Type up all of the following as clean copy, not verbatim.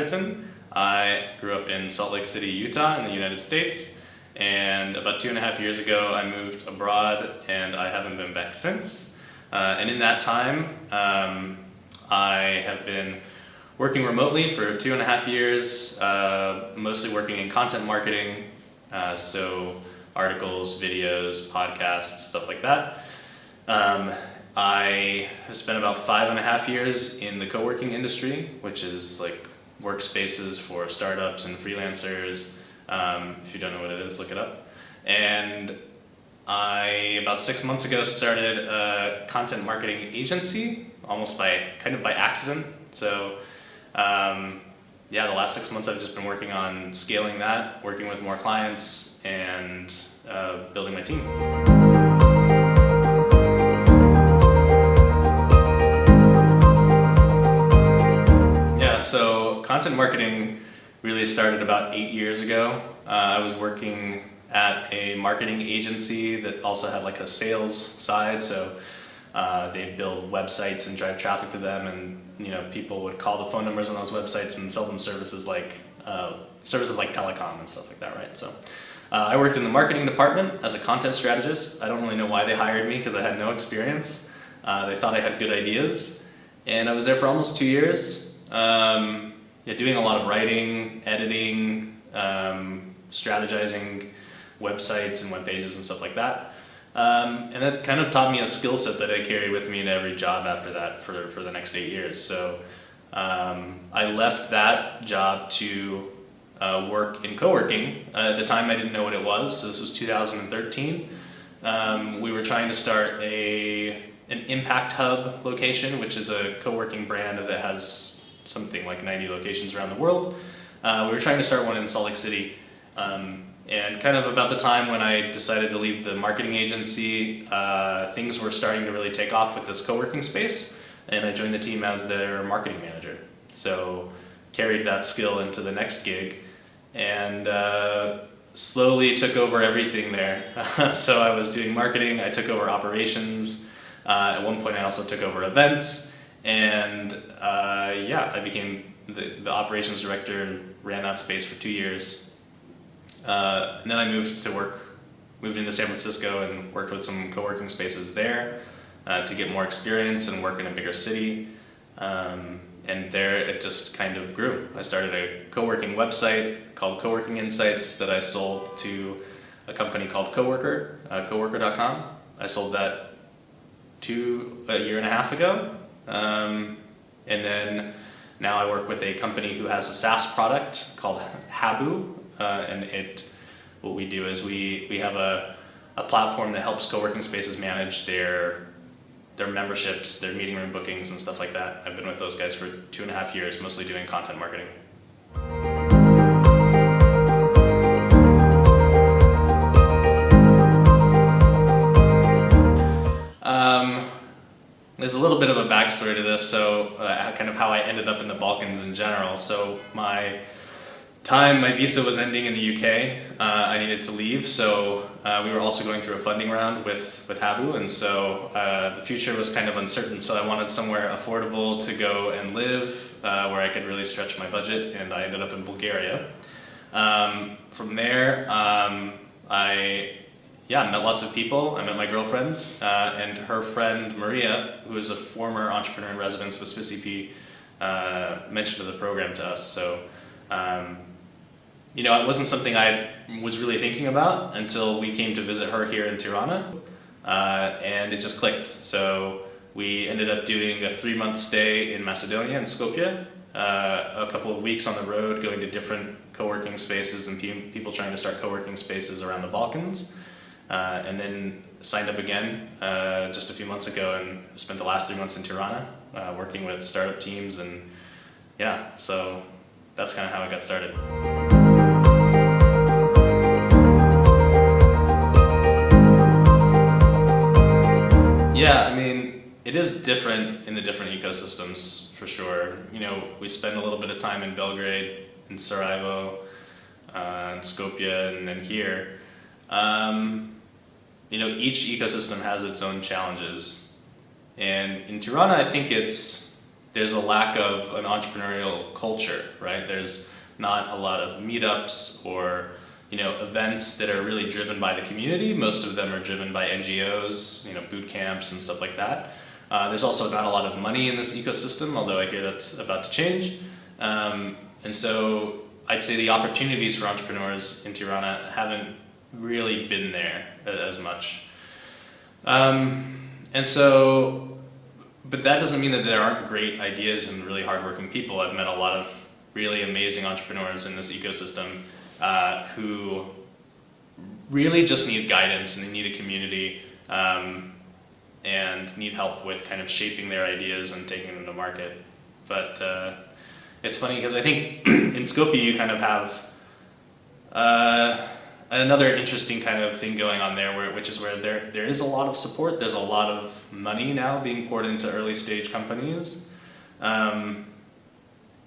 Chatterton. I grew up in Salt Lake City, Utah in the United States, and about 2.5 years ago I moved abroad and I haven't been back since. And in that time I have been working remotely for 2.5 years, mostly working in content marketing, so articles, videos, podcasts, stuff like that. I have spent about 5.5 years in the co-working industry, which is like workspaces for startups and freelancers. If you don't know what it is, look it up. And I, about 6 months ago, started a content marketing agency, almost by accident. So the last 6 months I've just been working on scaling that, working with more clients, and building my team. So content marketing really started about 8 years ago. I was working at a marketing agency that also had like a sales side, so they'd build websites and drive traffic to them, and people would call the phone numbers on those websites and sell them services like telecom and stuff like that, right? So I worked in the marketing department as a content strategist. I don't really know why they hired me because I had no experience. They thought I had good ideas, and I was there for almost 2 years. Doing a lot of writing, editing, strategizing websites and web pages and stuff like that. And that kind of taught me a skill set that I carried with me in every job after that for the next 8 years. So I left that job to work in co-working. At the time I didn't know what it was, so this was 2013. We were trying to start an Impact Hub location, which is a co-working brand that has something like 90 locations around the world. We were trying to start one in Salt Lake City. And kind of about the time when I decided to leave the marketing agency, things were starting to really take off with this co-working space, and I joined the team as their marketing manager. So carried that skill into the next gig, and slowly took over everything there. So I was doing marketing, I took over operations, at one point I also took over events, and I became the operations director and ran that space for 2 years. And then I moved into San Francisco and worked with some co-working spaces there to get more experience and work in a bigger city. And there it just kind of grew. I started a co-working website called Co-working Insights that I sold to a company called Coworker, coworker.com. I sold that a year and a half ago. And then now I work with a company who has a SaaS product called Habu, and what we do is we have a platform that helps co-working spaces manage their memberships, their meeting room bookings and stuff like that. I've been with those guys for 2.5 years, mostly doing content marketing. There's a little bit of a backstory to this, so kind of how I ended up in the Balkans in general. So my visa was ending in the UK. I needed to leave, so we were also going through a funding round with Habu, and so the future was kind of uncertain, so I wanted somewhere affordable to go and live, where I could really stretch my budget, and I ended up in Bulgaria. From there, I met lots of people. I met my girlfriend and her friend Maria, who is a former entrepreneur in residence with Swiss EP, mentioned the program to us. So, it wasn't something I was really thinking about until we came to visit her here in Tirana, and it just clicked. So we ended up doing a 3-month stay in Macedonia, in Skopje, a couple of weeks on the road, going to different co-working spaces and people trying to start co-working spaces around the Balkans. And then signed up again just a few months ago and spent the last 3 months in Tirana working with startup teams, and so that's kind of how I got started. It is different in the different ecosystems for sure. We spend a little bit of time in Belgrade, in Sarajevo, in Skopje, and then here. Each ecosystem has its own challenges, and in Tirana I think there's a lack of an entrepreneurial culture, right? There's not a lot of meetups or events that are really driven by the community. Most of them are driven by NGOs, boot camps and stuff like that. There's also not a lot of money in this ecosystem, although I hear that's about to change. And so I'd say the opportunities for entrepreneurs in Tirana haven't really been there as much. And so, but that doesn't mean that there aren't great ideas and really hardworking people. I've met a lot of really amazing entrepreneurs in this ecosystem who really just need guidance and they need a community and need help with kind of shaping their ideas and taking them to market. But it's funny because I think in Skopje you kind of have another interesting kind of thing going on there, which is where there is a lot of support. There's a lot of money now being poured into early stage companies. And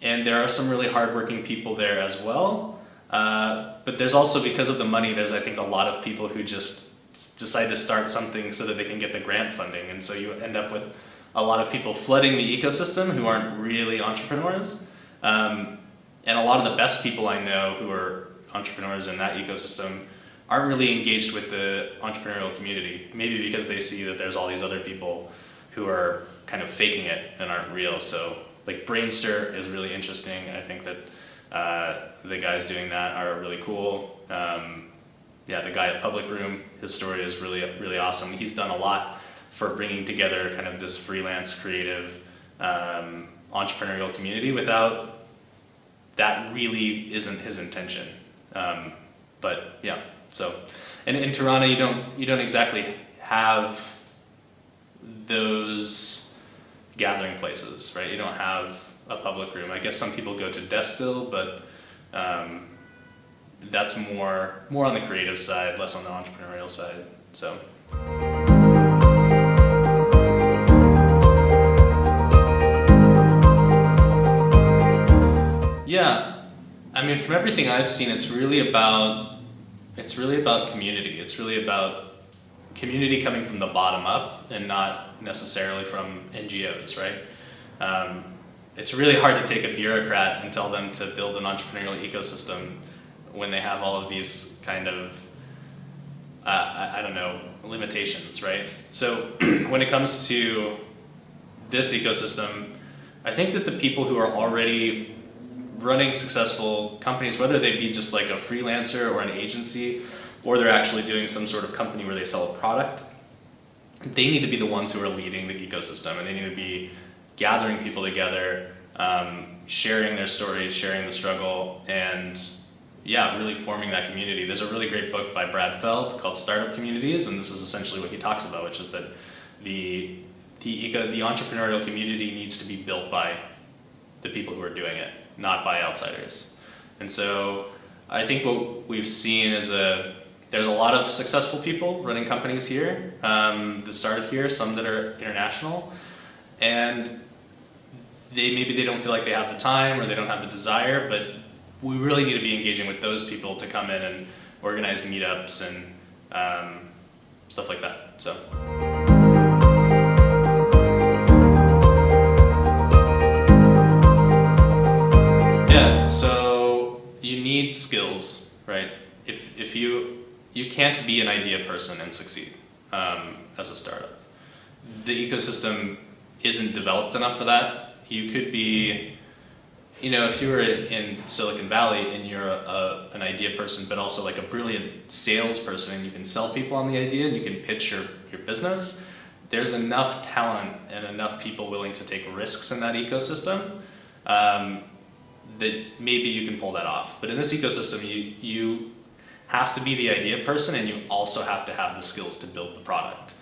there are some really hardworking people there as well. But there's also, because of the money, there's I think a lot of people who just decide to start something so that they can get the grant funding. And so you end up with a lot of people flooding the ecosystem who aren't really entrepreneurs. And a lot of the best people I know who are entrepreneurs in that ecosystem aren't really engaged with the entrepreneurial community, maybe because they see that there's all these other people who are kind of faking it and aren't real. So like Brainster is really interesting. I think that the guys doing that are really cool. The guy at Public Room, his story is really, really awesome. He's done a lot for bringing together kind of this freelance, creative, entrepreneurial community without that really isn't his intention. But yeah, so, and in Tirana you don't exactly have those gathering places, right? You don't have a Public Room. I guess some people go to Destil, but that's more on the creative side, less on the entrepreneurial side. So. Yeah, I mean, from everything I've seen, it's really about community. It's really about community coming from the bottom up and not necessarily from NGOs, right? It's really hard to take a bureaucrat and tell them to build an entrepreneurial ecosystem when they have all of these kind of, limitations, right? So when it comes to this ecosystem, I think that the people who are already running successful companies, whether they be just like a freelancer or an agency, or they're actually doing some sort of company where they sell a product, they need to be the ones who are leading the ecosystem, and they need to be gathering people together, sharing their stories, sharing the struggle, and really forming that community. There's a really great book by Brad Feld called Startup Communities, and this is essentially what he talks about, which is that the entrepreneurial community needs to be built by the people who are doing it, not by outsiders. And so I think what we've seen is there's a lot of successful people running companies here that started here, some that are international, and maybe they don't feel like they have the time or they don't have the desire, but we really need to be engaging with those people to come in and organize meetups and stuff like that. So. Yeah, so you need skills, right? If you can't be an idea person and succeed as a startup. The ecosystem isn't developed enough for that. You could be, if you were in Silicon Valley and you're an idea person, but also like a brilliant salesperson, and you can sell people on the idea and you can pitch your business, there's enough talent and enough people willing to take risks in that ecosystem that maybe you can pull that off. But in this ecosystem, you have to be the idea person, and you also have to have the skills to build the product.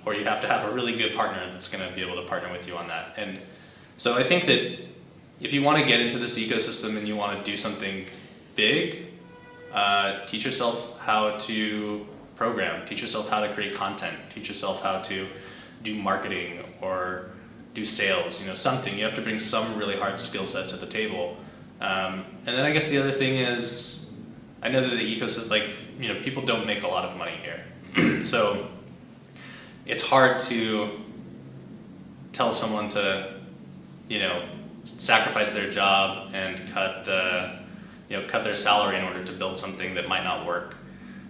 Or you have to have a really good partner that's going to be able to partner with you on that. And so I think that if you want to get into this ecosystem and you want to do something big, teach yourself how to program, teach yourself how to create content, teach yourself how to do marketing or do sales, something. You have to bring some really hard skill set to the table. And then I guess the other thing is, I know that the ecosystem, people don't make a lot of money here. So it's hard to tell someone to sacrifice their job and cut their salary in order to build something that might not work.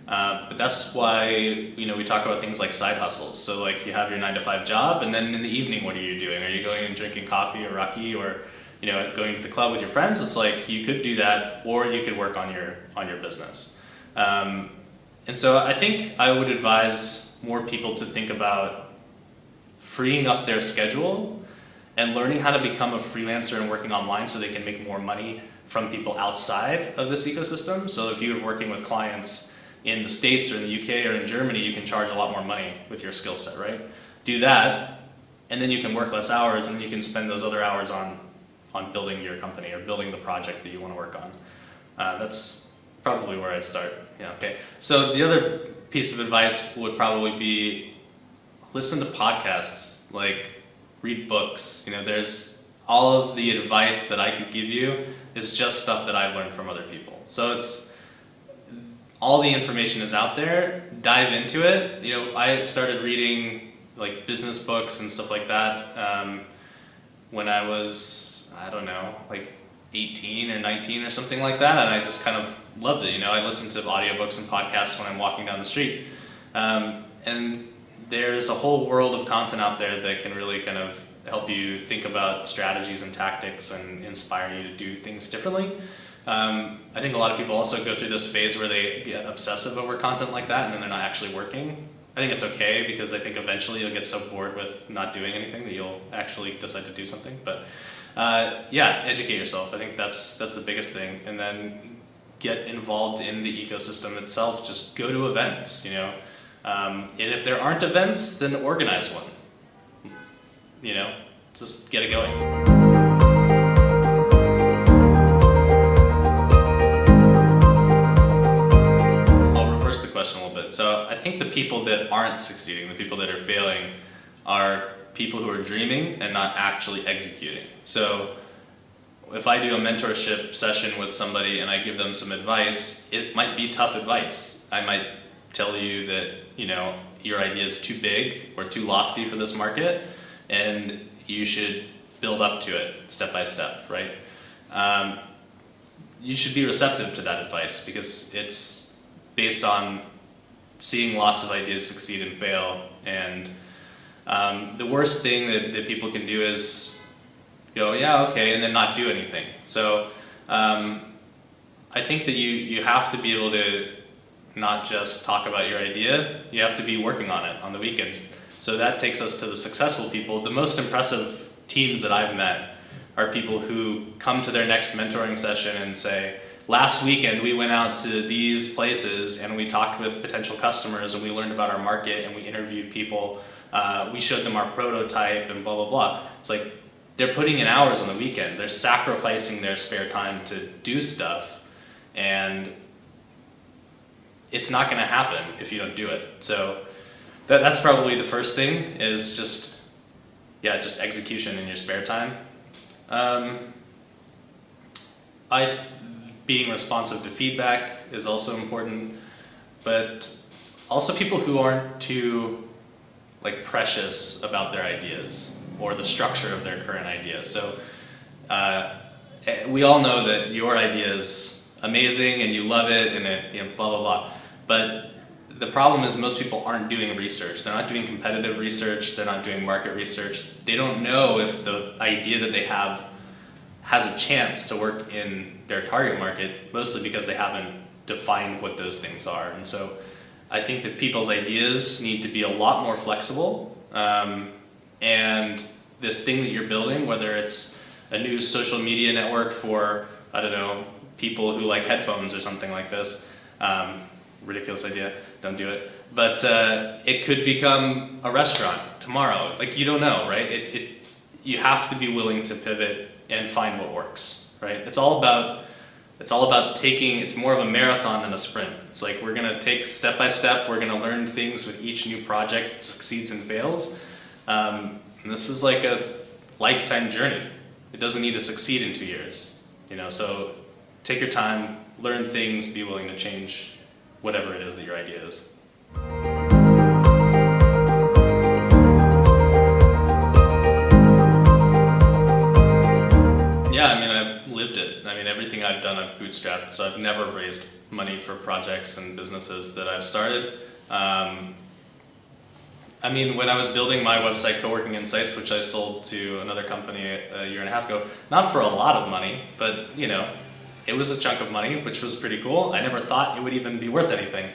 But that's why, we talk about things like side hustles. So like you have your 9-to-5 job, and then in the evening, what are you doing? Are you going and drinking coffee or raki, or going to the club with your friends? It's like you could do that, or you could work on your business. And so I think I would advise more people to think about freeing up their schedule and learning how to become a freelancer and working online so they can make more money from people outside of this ecosystem. So if you're working with clients in the States or in the UK or in Germany, you can charge a lot more money with your skill set, right? Do that, and then you can work less hours, and you can spend those other hours on building your company or building the project that you want to work on. That's probably where I'd start. Yeah. Okay. So the other piece of advice would probably be listen to podcasts, like read books. There's all of the advice that I could give you is just stuff that I've learned from other people. So it's all the information is out there. Dive into it. I started reading like business books and stuff like that when I was, I don't know, like 18 or 19 or something like that, and I just kind of loved it. I listen to audiobooks and podcasts when I'm walking down the street, and there's a whole world of content out there that can really kind of help you think about strategies and tactics and inspire you to do things differently. I think a lot of people also go through this phase where they get obsessive over content like that, and then they're not actually working. I think it's okay, because I think eventually you'll get so bored with not doing anything that you'll actually decide to do something. But educate yourself. I think that's the biggest thing. And then get involved in the ecosystem itself. Just go to events, and if there aren't events, then organize one. Just get it going. The question a little bit. So I think the people that aren't succeeding, the people that are failing, are people who are dreaming and not actually executing. So if I do a mentorship session with somebody and I give them some advice, it might be tough advice. I might tell you that your idea is too big or too lofty for this market, and you should build up to it step by step, right? You should be receptive to that advice, because it's based on seeing lots of ideas succeed and fail. And the worst thing that people can do is go, yeah, okay, and then not do anything. So I think that you have to be able to not just talk about your idea, you have to be working on it on the weekends. So that takes us to the successful people. The most impressive teams that I've met are people who come to their next mentoring session and say, last weekend we went out to these places and we talked with potential customers and we learned about our market and we interviewed people. We showed them our prototype and blah, blah, blah. It's like they're putting in hours on the weekend. They're sacrificing their spare time to do stuff, and it's not going to happen if you don't do it. So that's probably the first thing, is just execution in your spare time. Being responsive to feedback is also important, but also people who aren't too precious about their ideas or the structure of their current idea. So we all know that your idea is amazing and you love it and it blah blah blah, but the problem is most people aren't doing research. They're not doing competitive research. They're not doing market research. They don't know if the idea that they have has a chance to work in their target market, mostly because they haven't defined what those things are. And so I think that people's ideas need to be a lot more flexible. And this thing that you're building, whether it's a new social media network for, I don't know, people who like headphones or something like this, ridiculous idea, don't do it. But it could become a restaurant tomorrow. You don't know, right? You have to be willing to pivot and find what works, right? It's all about taking, it's more of a marathon than a sprint. It's like we're gonna take step by step, we're gonna learn things with each new project that succeeds and fails. And this is like a lifetime journey. It doesn't need to succeed in 2 years, so take your time, learn things, be willing to change whatever it is that your idea is. mean, everything I've done I've bootstrapped, so I've never raised money for projects and businesses that I've started. I mean, when I was building my website, Co-working Insights, which I sold to another company a year and a half ago, not for a lot of money, but you know, it was a chunk of money, which was pretty cool. I never thought it would even be worth anything.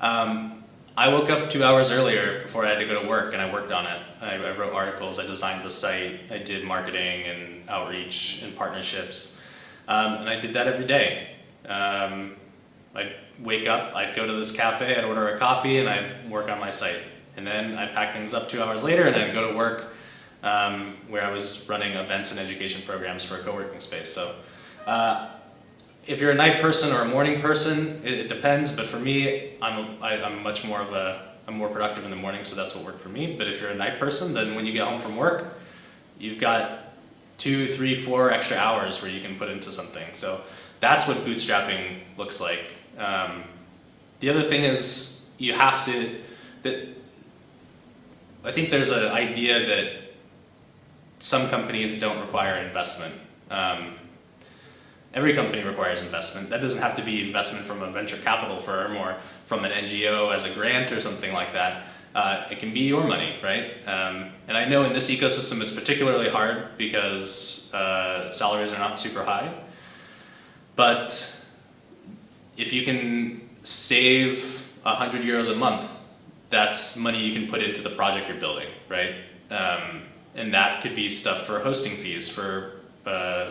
I woke up 2 hours earlier before I had to go to work, and I worked on it. I wrote articles, I designed the site, I did marketing and outreach and partnerships, and I did that every day. I'd wake up, I'd go to this cafe, I'd order a coffee, and I'd work on my site. And then I'd pack things up 2 hours later, and then go to work, where I was running events and education programs for a co-working space. So if you're a night person or a morning person, it depends, but for me, I'm much more of I'm more productive in the morning, so that's what worked for me. But if you're a night person, then when you get home from work, you've got 2, 3, 4 extra hours where you can put into something. So that's what bootstrapping looks like. The other thing is you have to, I think there's an idea that some companies don't require investment. Every company requires investment. That doesn't have to be investment from a venture capital firm or from an NGO as a grant or something like that. It can be your money, right? And I know in this ecosystem it's particularly hard because salaries are not super high. But if you can save 100 euros a month, that's money you can put into the project you're building, right? And that could be stuff for hosting fees, for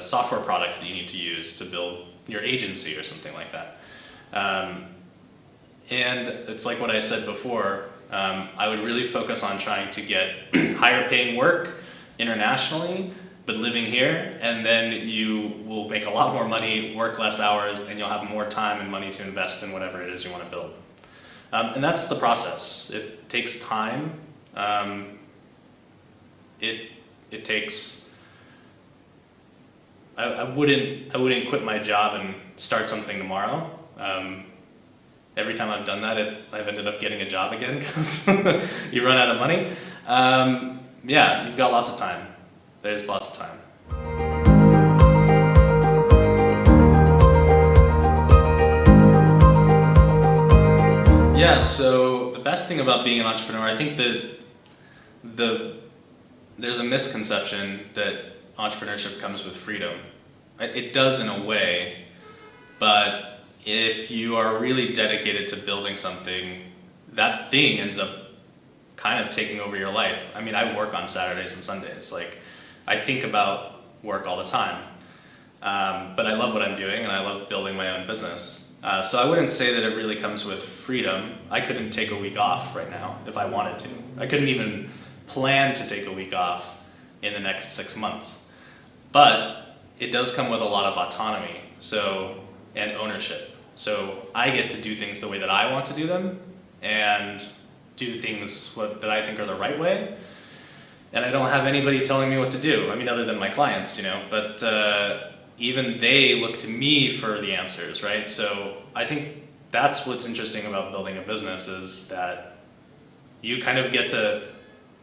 software products that you need to use to build your agency or something like that. And it's like what I said before, I would really focus on trying to get higher paying work internationally, but living here, and then you will make a lot more money, work less hours, and you'll have more time and money to invest in whatever it is you want to build. And that's the process. It takes time. It takes. I wouldn't quit my job and start something tomorrow. Every time I've done that, I've ended up getting a job again because you run out of money. Yeah, you've got lots of time. There's lots of time. Yeah, so the best thing about being an entrepreneur, I think that there's a misconception that entrepreneurship comes with freedom. It does in a way, but if you are really dedicated to building something, that thing ends up kind of taking over your life. I mean, I work on Saturdays and Sundays. Like, I think about work all the time, but I love what I'm doing and I love building my own business. So I wouldn't say that it really comes with freedom. I couldn't take a week off right now if I wanted to. I couldn't even plan to take a week off in the next 6 months. But it does come with a lot of autonomy, and ownership. So I get to do things the way that I want to do them and do things that I think are the right way. And I don't have anybody telling me what to do. I mean, other than my clients, but even they look to me for the answers, right? So I think that's what's interesting about building a business, is that you kind of get to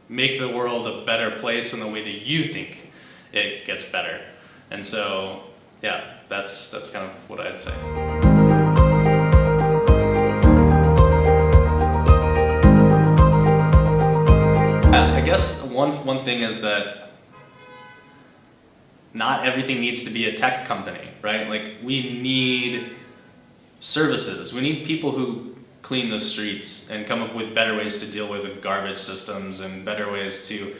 make the world a better place in the way that you think it gets better. And so, yeah, that's kind of what I'd say. I guess one thing is that not everything needs to be a tech company, right? Like, we need services. We need people who clean the streets and come up with better ways to deal with garbage systems and better ways to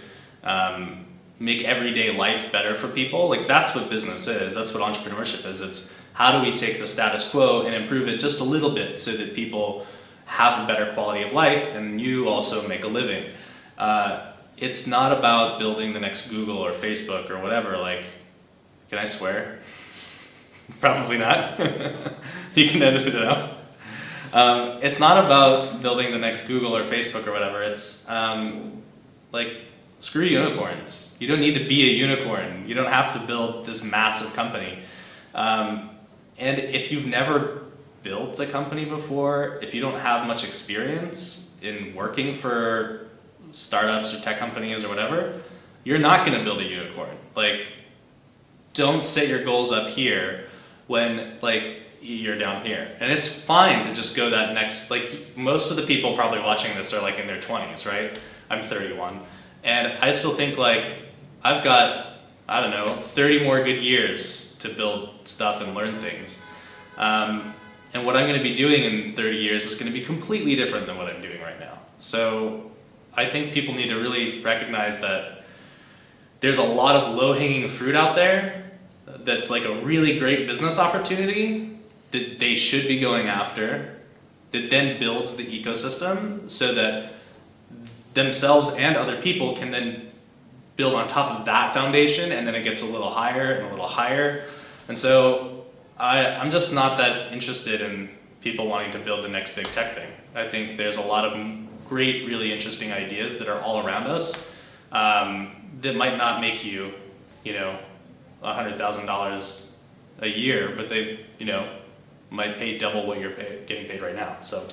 make everyday life better for people. Like, that's what business is. That's what entrepreneurship is. It's how do we take the status quo and improve it just a little bit so that people have a better quality of life and you also make a living. It's not about building the next Google or Facebook or whatever. Like, can I swear? Probably not. You can edit it out. It's not about building the next Google or Facebook or whatever. It's like, screw unicorns. You don't need to be a unicorn. You don't have to build this massive company. And if you've never built a company before, if you don't have much experience in working for startups or tech companies or whatever, you're not going to build a unicorn. Like, don't set your goals up here. when like you're down here. And it's fine to just go that next, like most of the people probably watching this are like in their 20s, right? I'm 31. And I still think like I've got, I don't know, 30 more good years to build stuff and learn things. And what I'm going to be doing in 30 years is going to be completely different than what I'm doing right now. So I think people need to really recognize that there's a lot of low-hanging fruit out there that's like a really great business opportunity that they should be going after, that then builds the ecosystem so that themselves and other people can then build on top of that foundation, and then it gets a little higher and a little higher. And so I'm just not that interested in people wanting to build the next big tech thing. I think there's a lot of great, really interesting ideas that are all around us that might not make you, you know, $100,000 a year, but they, you know, might pay double what you're getting paid right now. So.